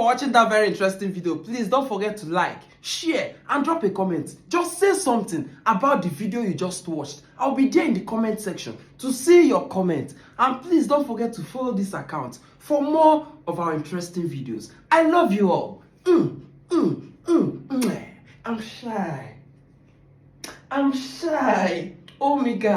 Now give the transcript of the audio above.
watching that very interesting video. Please don't forget to like, share, and drop a comment. Just say something about the video you just watched. I'll be there in the comment section to see your comment. And please don't forget to follow this account for more of our interesting videos. I love you all. I'm shy. Oh my God.